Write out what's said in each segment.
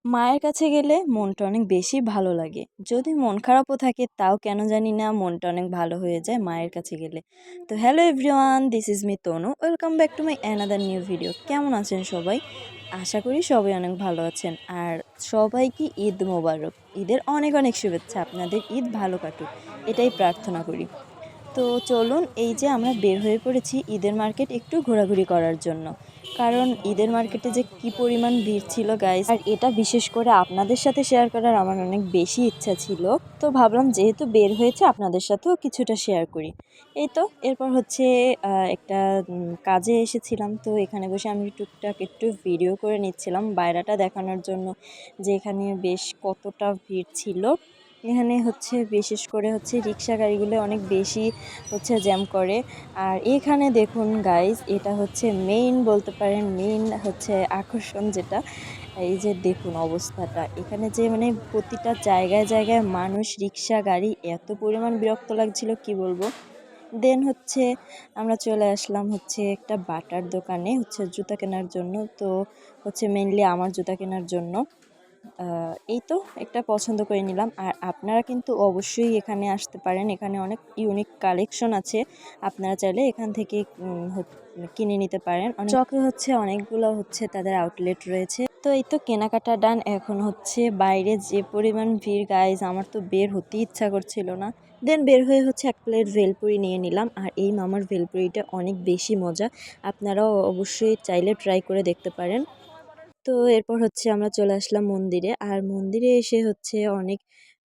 মায়ের কাছে গেলে মনটা অনেক বেশি ভালো লাগে। যদি মন খারাপও থাকে তাও কেন জানি না মনটা অনেক ভালো হয়ে যায় মায়ের কাছে গেলে। তো hello everyone, this is me Tanu. Welcome back to my another new video. কেমন আছেন সবাই? আশা করি সবাই অনেক ভালো আছেন। আর সবাইকে ঈদ মোবারক। ঈদের অনেক অনেক শুভেচ্ছা। আপনাদের ঈদ ভালো কাটুক, এটাই প্রার্থনা করি। তো চলুন, এই যে আমরা বের হয়ে পড়েছি ঈদের মার্কেট একটু ঘোরাঘুরি করার জন্য। কারণ ঈদের মার্কেটে যে কি পরিমাণ ভিড় ছিল গাইস, আর এটা বিশেষ করে আপনাদের সাথে শেয়ার করার আমার অনেক বেশি ইচ্ছা ছিল। তো ভাবলাম যেহেতু বের হয়েছে আপনাদের সাথেও কিছুটা শেয়ার করি। এই তো এরপর হচ্ছে একটা কাজে এসেছিলাম, তো এখানে বসে আমি টুকটাক একটু ভিডিও করে নিচ্ছিলাম বাইরেটা দেখানোর জন্য, যে এখানে বেশ কতটা ভিড় ছিল। এখানে হচ্ছে বিশেষ করে হচ্ছে রিক্সা গাড়িগুলো অনেক বেশি হচ্ছে জ্যাম করে। আর এখানে দেখুন গাইজ, এটা হচ্ছে মেইন বলতে পারেন, মেইন হচ্ছে আকর্ষণ যেটা। এই যে দেখুন অবস্থাটা, এখানে যে মানে প্রতিটা জায়গায় জায়গায় মানুষ, রিক্সা গাড়ি, এত পরিমাণ বিরক্ত লাগছিল কি বলবো। দেন হচ্ছে আমরা চলে আসলাম হচ্ছে একটা বাটার দোকানে হচ্ছে জুতা কেনার জন্য। তো হচ্ছে মেইনলি আমার জুতা কেনার জন্য এই তো একটা পছন্দ করে নিলাম। আর আপনারা কিন্তু অবশ্যই এখানে আসতে পারেন, এখানে অনেক ইউনিক কালেকশন আছে। আপনারা চাইলে এখান থেকে কিনে নিতে পারেন। চকে হচ্ছে অনেকগুলো হচ্ছে তাদের আউটলেট রয়েছে। তো এই তো কেনাকাটা ডান। এখন হচ্ছে বাইরে যে পরিমাণ ভিড় গাইজ, আমার তো বের হতে ইচ্ছা করছিল না। দেন বের হয়ে হচ্ছে এক প্লেট ভেলপুরি নিয়ে নিলাম। আর এই মামার ভেলপুরিটা অনেক বেশি মজা, আপনারাও অবশ্যই চাইলে ট্রাই করে দেখতে পারেন। তো এরপর হচ্ছে আমরা চলে আসলাম মন্দিরে। আর মন্দিরে এসে হচ্ছে অনেক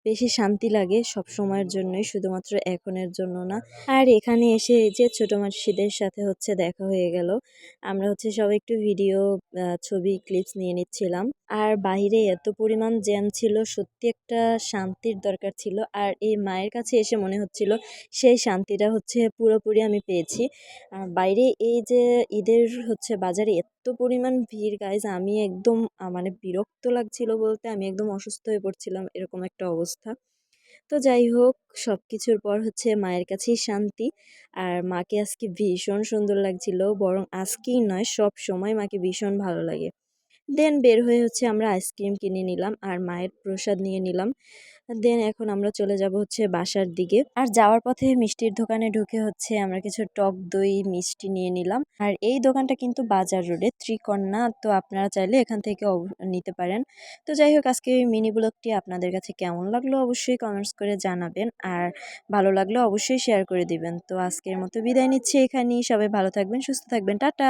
বেশি শান্তি লাগে, সব সময়ের জন্যই, শুধুমাত্র এখনের জন্য না। আর এখানে এসে এই যে ছোটো মাসিদের সাথে হচ্ছে দেখা হয়ে গেল। আমরা হচ্ছে সবাই একটু ভিডিও, ছবি ক্লিপস নিয়ে নিচ্ছিলাম। আর বাইরে এত পরিমাণ জ্যাম ছিল, সত্যি একটা শান্তির দরকার ছিল। আর এই মায়ের কাছে এসে মনে হচ্ছিল সেই শান্তিটা হচ্ছে পুরোপুরি আমি পেয়েছি। আর বাইরে এই যে ঈদের হচ্ছে বাজারে এত পরিমাণ ভিড় গাইজ, আমি একদম মানে বিরক্ত লাগছিল বলতে, আমি একদম অসুস্থ হয়ে পড়ছিলাম, এরকম একটা অবস্থা। তো যাই হোক, সব কিছুর পর হচ্ছে মায়ের কাছেই শান্তি। আর মাকে আজকে ভীষণ সুন্দর লাগছিল, বরং আজকেই নয়, সব সময় মাকে ভীষণ ভালো লাগে। দেন বের হয়ে হচ্ছে আমরা আইসক্রিম কিনে নিলাম আর মায়ের প্রসাদ নিয়ে নিলাম। দেন এখন আমরা চলে যাব হচ্ছে বাসার দিকে। আর যাওয়ার পথে মিষ্টির দোকানে ঢুকে হচ্ছে আমরা কিছু টক দই মিষ্টি নিয়ে নিলাম। আর এই দোকানটা কিন্তু বাজার রোডে, ত্রিকন্যা। তো আপনারা চাইলে এখান থেকে নিতে পারেন। তো যাই হোক, আজকে এই মিনি ব্লগটি আপনাদের কাছে কেমন লাগলো অবশ্যই কমেন্টস করে জানাবেন। আর ভালো লাগলে অবশ্যই শেয়ার করে দিবেন। তো আজকের মতো বিদায় নিচ্ছি এখানেই। সবাই ভালো থাকবেন, সুস্থ থাকবেন, টাটা।